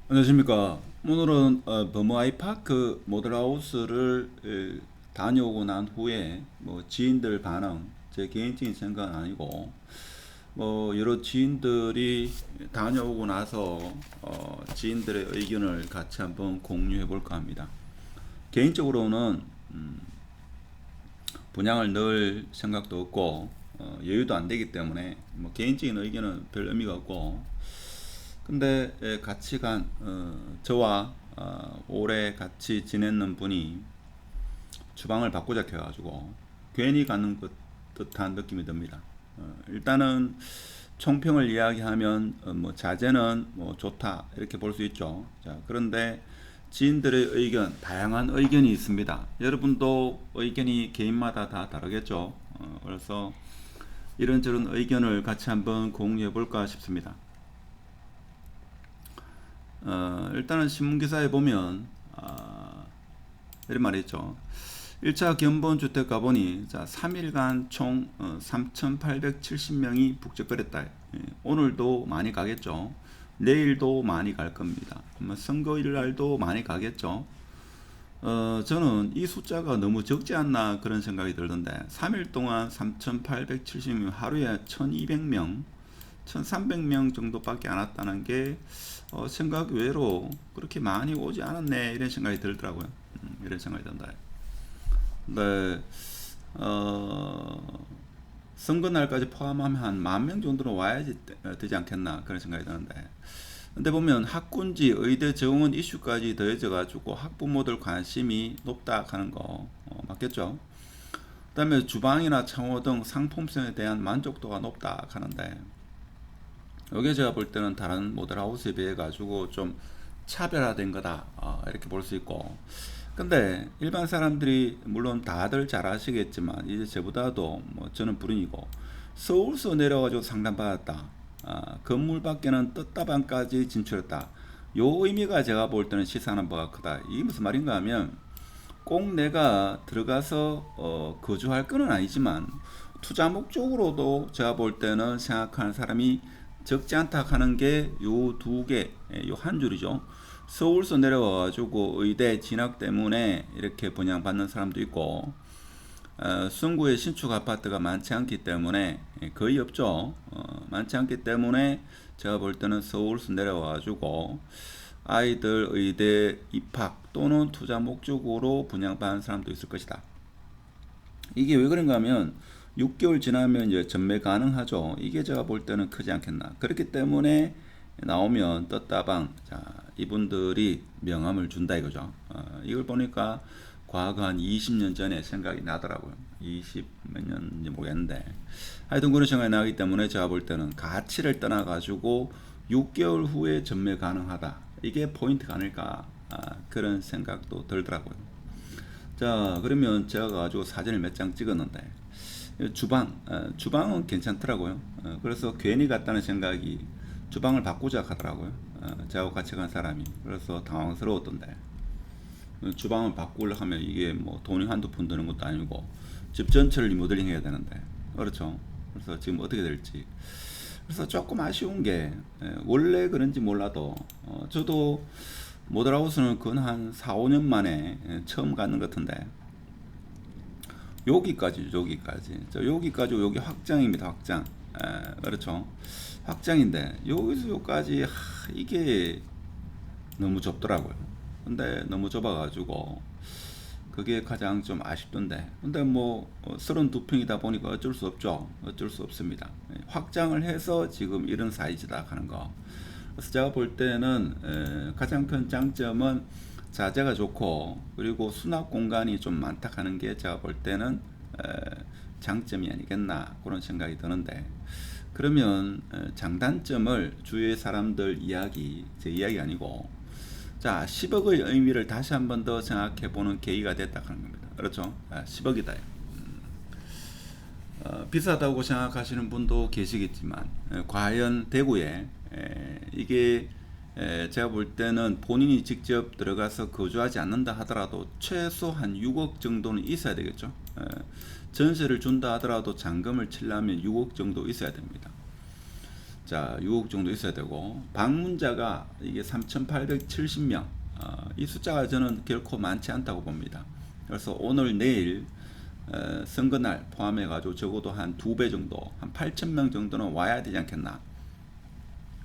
안녕하십니까. 오늘은 버머 아이파크 모델하우스를 다녀오고 난 후에 뭐 지인들 반응, 제 개인적인 생각은 아니고 뭐 여러 지인들이 다녀오고 나서 지인들의 의견을 같이 한번 공유해 볼까 합니다. 개인적으로는 분양을 넣을 생각도 없고 여유도 안 되기 때문에 뭐 개인적인 의견은 별 의미가 없고, 근데 같이 간 저와 오래 같이 지냈는 분이 주방을 바꾸자 해가지고 괜히 가는 것 듯한 느낌이 듭니다. 일단은 총평을 이야기하면 뭐 자재는 뭐 좋다 이렇게 볼 수 있죠. 자, 그런데 지인들의 의견, 다양한 의견이 있습니다. 여러분도 의견이 개인마다 다 다르겠죠. 그래서 이런저런 의견을 같이 한번 공유해 볼까 싶습니다. 일단은 신문기사에 보면 이런 말이 있죠. 1차 견본주택 가보니 자 3일간 총 3,870명이 북적거렸다. 예, 오늘도 많이 가겠죠. 내일도 많이 갈 겁니다. 선거일 날도 많이 가겠죠. 저는 이 숫자가 너무 적지 않나 그런 생각이 들던데, 3일 동안 3,870명, 하루에 1,200명 1,300명 정도밖에 안 왔다는 게 생각 외로 그렇게 많이 오지 않았네 이런 생각이 들더라고요. 이런 생각이 든다. 근데 선거 날까지 포함하면 한 10,000명 정도는 와야지 되지 않겠나 그런 생각이 드는데, 근데 보면 학군지 의대 정원 이슈까지 더해져 가지고 학부모들 관심이 높다 하는 거 맞겠죠? 그다음에 주방이나 창호 등 상품성에 대한 만족도가 높다 하는데, 여기 제가 볼 때는 다른 모델하우스에 비해 가지고 좀 차별화된 거다 이렇게 볼 수 있고, 근데 일반 사람들이 물론 다들 잘 아시겠지만 이제 저보다도 뭐 저는 불인이고 서울서 내려가지고 상담받았다, 건물 밖에는 떴다방까지 진출했다, 요 의미가 제가 볼 때는 시사하는 바가 크다. 이게 무슨 말인가 하면 꼭 내가 들어가서 거주할 건 아니지만 투자 목적으로도 제가 볼 때는 생각하는 사람이 적지 않다 하는 게 요 두 개, 요 한 줄이죠. 서울서 내려와가지고 의대 진학 때문에 이렇게 분양받는 사람도 있고, 수성구에 신축 아파트가 많지 않기 때문에 거의 없죠. 많지 않기 때문에 제가 볼 때는 서울서 내려와가지고 아이들 의대 입학 또는 투자 목적으로 분양받는 사람도 있을 것이다. 이게 왜 그런가 하면 6개월 지나면 이제 전매 가능하죠. 이게 제가 볼 때는 크지 않겠나. 그렇기 때문에 나오면 떴다방, 자, 이분들이 명함을 준다 이거죠. 이걸 보니까 과거 한 20년 전에 생각이 나더라고요. 20 몇 년인지 모르겠는데 하여튼 그런 생각이 나기 때문에 제가 볼 때는 가치를 떠나 가지고 6개월 후에 전매 가능하다, 이게 포인트가 아닐까 그런 생각도 들더라고요. 자, 그러면 제가 가지고 사진을 몇 장 찍었는데 주방은 괜찮더라고요. 그래서 괜히 갔다는 생각이, 주방을 바꾸자 하더라고요. 저하고 같이 간 사람이. 그래서 당황스러웠던데, 주방을 바꾸려 하면 이게 뭐 돈이 한두 푼 드는 것도 아니고 집 전체를 리모델링 해야 되는데, 그렇죠. 그래서 지금 어떻게 될지, 그래서 조금 아쉬운 게, 원래 그런지 몰라도 저도 모델하우스는 근 한 4, 5년 만에 처음 갖는 것 같은데, 여기까지 여기까지 여기 확장입니다. 확장. 그렇죠. 확장인데 여기서 여기까지 이게 너무 좁더라고요. 근데 너무 좁아가지고 그게 가장 좀 아쉽던데, 근데 뭐 32평이다 보니까 어쩔 수 없죠. 어쩔 수 없습니다. 확장을 해서 지금 이런 사이즈다 하는 거. 그래서 제가 볼 때는 가장 큰 장점은 자재가 좋고, 그리고 수납 공간이 좀 많다 하는 게 제가 볼 때는 장점이 아니겠나 그런 생각이 드는데, 그러면 장단점을 주위의 사람들 이야기, 제 이야기 아니고, 자, 10억의 의미를 다시 한 번 더 생각해 보는 계기가 됐다 하는 겁니다. 그렇죠? 10억이다. 비싸다고 생각하시는 분도 계시겠지만, 과연 대구에 이게 제가 볼 때는 본인이 직접 들어가서 거주하지 않는다 하더라도 최소 한 6억 정도는 있어야 되겠죠. 전세를 준다 하더라도 잔금을 치려면 6억 정도 있어야 됩니다. 자, 6억 정도 있어야 되고, 방문자가 이게 3,870명. 이 숫자가 저는 결코 많지 않다고 봅니다. 그래서 오늘 내일 선거날 포함해 가지고 적어도 한 2배 정도, 한 8,000명 정도는 와야 되지 않겠나.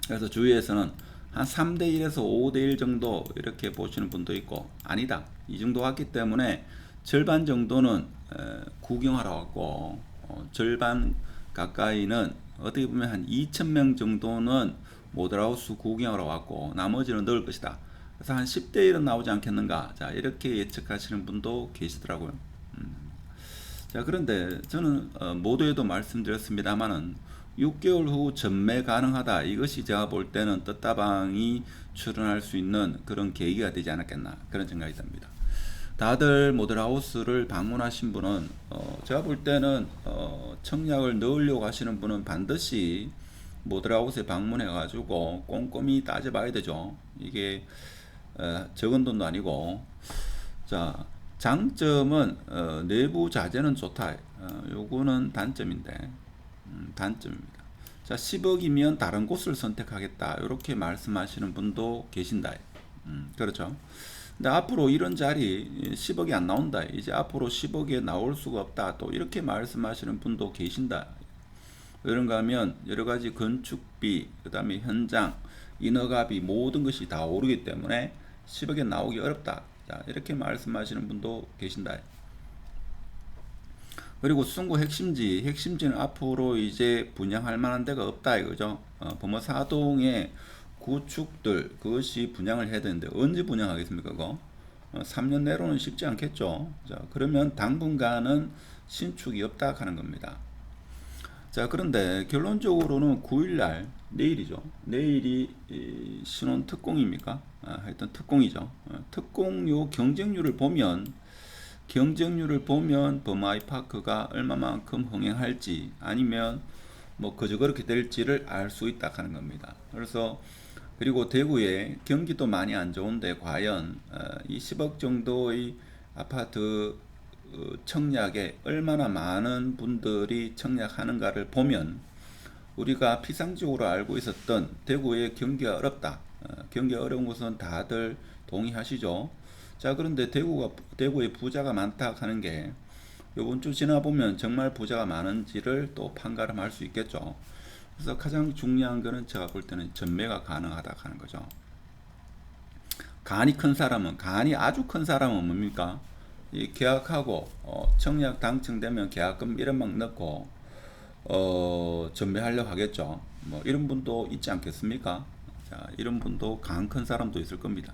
그래서 주위에서는 한 3대1에서 5대1 정도 이렇게 보시는 분도 있고, 아니다, 이 정도 왔기 때문에 절반 정도는 구경하러 왔고, 절반 가까이는 어떻게 보면 한 2,000명 정도는 모델하우스 구경하러 왔고, 나머지는 넣을 것이다. 그래서 한 10대1은 나오지 않겠는가. 자, 이렇게 예측하시는 분도 계시더라고요. 자, 그런데 저는 모두에도 말씀드렸습니다만은 6개월 후 전매 가능하다. 이것이 제가 볼 때는 떴다방이 출연할 수 있는 그런 계기가 되지 않았겠나, 그런 생각이 듭니다. 다들 모델하우스를 방문하신 분은 제가 볼 때는 청약을 넣으려고 하시는 분은 반드시 모델하우스에 방문해 가지고 꼼꼼히 따져봐야 되죠. 이게 적은 돈도 아니고. 자, 장점은 내부 자재는 좋다. 요거는 단점인데, 단점입니다. 자, 10억이면 다른 곳을 선택하겠다, 이렇게 말씀하시는 분도 계신다. 그렇죠. 근데 앞으로 이런 자리 10억이 안 나온다, 이제 앞으로 10억에 나올 수가 없다, 또 이렇게 말씀하시는 분도 계신다. 그런가 하면 여러가지 건축비, 그 다음에 현장, 인허가비, 모든 것이 다 오르기 때문에 10억에 나오기 어렵다. 자, 이렇게 말씀하시는 분도 계신다. 그리고 순구 핵심지는 앞으로 이제 분양할 만한 데가 없다 이거죠. 범어사동의 구축들, 그것이 분양을 해야 되는데 언제 분양하겠습니까 그거? 3년 내로는 쉽지 않겠죠. 자, 그러면 당분간은 신축이 없다 하는 겁니다. 자, 그런데 결론적으로는 9일날, 내일이죠. 내일이 신혼 특공입니까? 하여튼 특공이죠. 특공요 경쟁률을 보면 범아이파크가 얼마만큼 흥행할지, 아니면 뭐 그저 그렇게 될지를 알 수 있다 하는 겁니다. 그래서 그리고 대구에 경기도 많이 안 좋은데 과연 이 10억 정도의 아파트 청약에 얼마나 많은 분들이 청약하는가를 보면 우리가 피상적으로 알고 있었던 대구의 경기가 어렵다, 경기가 어려운 것은 다들 동의하시죠. 자, 그런데 대구에 부자가 많다 하는 게 이번 주 지나보면 정말 부자가 많은지를 또 판가름할 수 있겠죠. 그래서 가장 중요한 거는 제가 볼 때는 전매가 가능하다 하는 거죠. 간이 아주 큰 사람은 뭡니까? 이 계약하고 청약 당첨되면 계약금 1원막 넣고 전매하려고 하겠죠. 뭐 이런 분도 있지 않겠습니까? 자, 이런 분도 간 큰 사람도 있을 겁니다.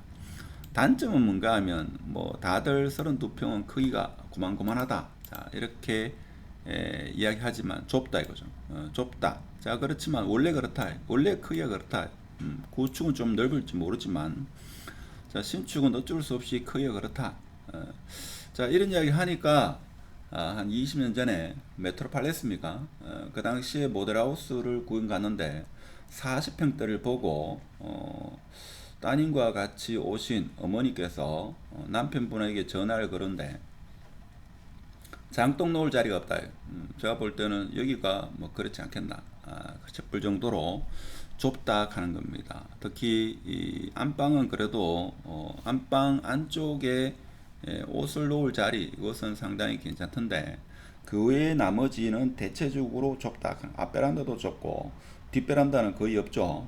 단점은 뭔가 하면 뭐 다들 32평은 크기가 고만고만하다, 자, 이렇게 이야기하지만 좁다 이거죠. 좁다. 자, 그렇지만 원래 그렇다, 원래 크기가 그렇다. 구축은 좀 넓을지 모르지만, 자, 신축은 어쩔 수 없이 크기가 그렇다. 자, 이런 이야기 하니까 한 20년 전에 메트로팔레스입니까? 그 당시에 모델하우스를 구경 갔는데 40평대를 보고 따님과 같이 오신 어머니께서 남편분에게 전화를 걸은데 장독 놓을 자리가 없다. 제가 볼 때는 여기가 뭐 그렇지 않겠나 싶을 정도로 좁다 하는 겁니다. 특히 이 안방은 그래도 안방 안쪽에 옷을 놓을 자리, 이것은 상당히 괜찮던데 그 외에 나머지는 대체적으로 좁다. 앞베란다도 좁고 뒷베란다는 거의 없죠.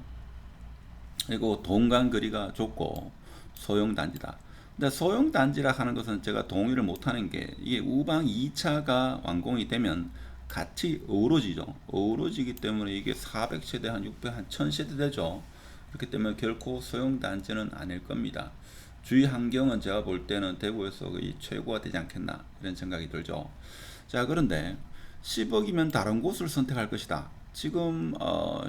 그리고 동간 거리가 좁고 소형단지다. 근데 소형단지라 하는 것은 제가 동의를 못하는 게, 이게 우방 2차가 완공이 되면 같이 어우러지기 때문에 이게 400세대, 한 600, 한 1000세대 되죠. 그렇기 때문에 결코 소형단지는 아닐 겁니다. 주위 환경은 제가 볼 때는 대구에서 거의 최고가 되지 않겠나, 이런 생각이 들죠. 자, 그런데 10억이면 다른 곳을 선택할 것이다. 지금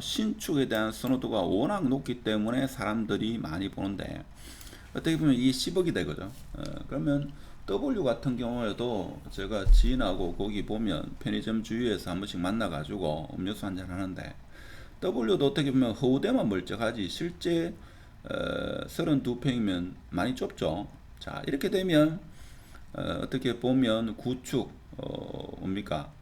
신축에 대한 선호도가 워낙 높기 때문에 사람들이 많이 보는데 어떻게 보면 이게 10억이다 이거죠. 그러면 W 같은 경우에도 제가 지인하고 거기 보면 편의점 주위에서 한 번씩 만나가지고 음료수 한잔 하는데, W도 어떻게 보면 허우대만 멀쩡하지 실제 32평이면 많이 좁죠. 자, 이렇게 되면 어떻게 보면 구축 뭡니까?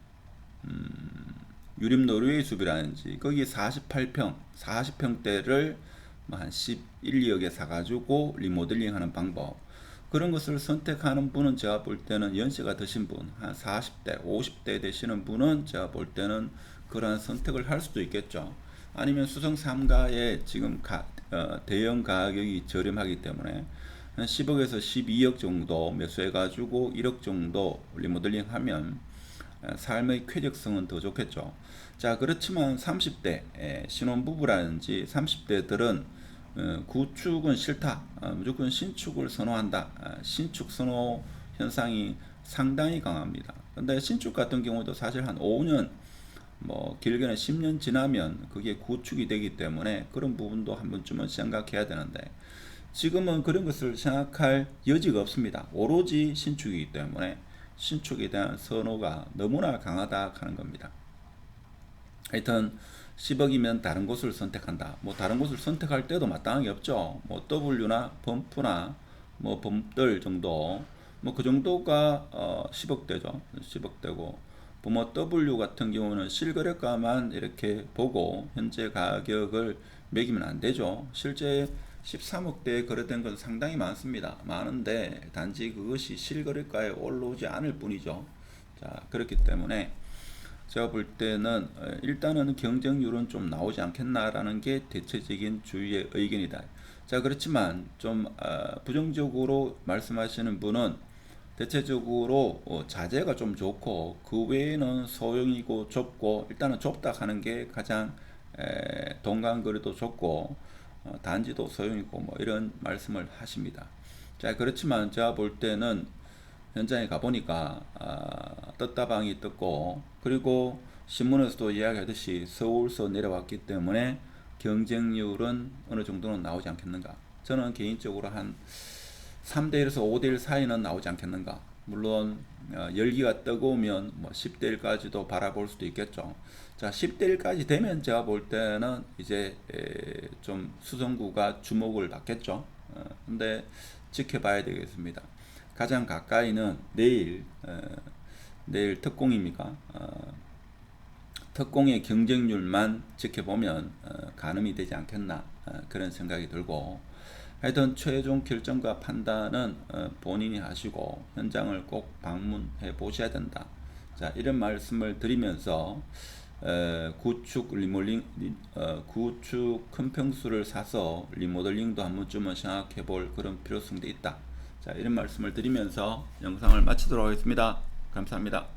유립 노르웨이 숲이라든지 거기 48평, 40평대를 한 11, 2억에 사가지고 리모델링하는 방법, 그런 것을 선택하는 분은 제가 볼 때는 연세가 드신 분, 한 40대, 50대 되시는 분은 제가 볼 때는 그러한 선택을 할 수도 있겠죠. 아니면 수성 3가에 지금 대형 가격이 저렴하기 때문에 한 10억에서 12억 정도 매수해가지고 1억 정도 리모델링 하면 삶의 쾌적성은 더 좋겠죠. 자, 그렇지만 30대 신혼부부라든지 30대들은 구축은 싫다, 무조건 신축을 선호한다, 신축 선호 현상이 상당히 강합니다. 근데 신축 같은 경우도 사실 한 5년, 뭐 길게는 10년 지나면 그게 구축이 되기 때문에 그런 부분도 한 번쯤은 생각해야 되는데, 지금은 그런 것을 생각할 여지가 없습니다. 오로지 신축이기 때문에 신축에 대한 선호가 너무나 강하다 하는 겁니다. 하여튼 10억이면 다른 곳을 선택한다. 뭐 다른 곳을 선택할 때도 마땅하게 없죠. 뭐 W나 범프나 뭐 범들 정도, 뭐 그 정도가 10억대죠. 10억대고 뭐 W 같은 경우는 실거래가만 이렇게 보고 현재 가격을 매기면 안 되죠. 실제 13억대에 거래된 건 상당히 많습니다. 많은데 단지 그것이 실거래가에 올라오지 않을 뿐이죠. 자, 그렇기 때문에 제가 볼 때는 일단은 경쟁률은 좀 나오지 않겠나라는 게 대체적인 주위의 의견이다. 자, 그렇지만 좀 부정적으로 말씀하시는 분은 대체적으로 자재가 좀 좋고 그 외에는 소형이고 좁고, 일단은 좁다 하는 게 가장 동간거리도 좁고 단지도 소형이고 뭐 이런 말씀을 하십니다. 자, 그렇지만 제가 볼 때는 현장에 가보니까 떴다방이 떴고, 그리고 신문에서도 이야기하듯이 서울서 내려왔기 때문에 경쟁률은 어느 정도는 나오지 않겠는가. 저는 개인적으로 한 3대1에서 5대1 사이는 나오지 않겠는가. 물론 열기가 뜨거우면 뭐 10대1까지도 바라볼 수도 있겠죠. 자, 10대1까지 되면 제가 볼 때는 이제 좀 수성구가 주목을 받겠죠. 근데 지켜봐야 되겠습니다. 가장 가까이는 내일 특공입니까? 특공의 경쟁률만 지켜보면 가늠이 되지 않겠나, 그런 생각이 들고, 하여튼 최종 결정과 판단은 본인이 하시고 현장을 꼭 방문해 보셔야 된다. 자, 이런 말씀을 드리면서 구축 큰 평수를 사서 리모델링도 한 번쯤은 생각해 볼 그런 필요성도 있다. 자, 이런 말씀을 드리면서 영상을 마치도록 하겠습니다. 감사합니다.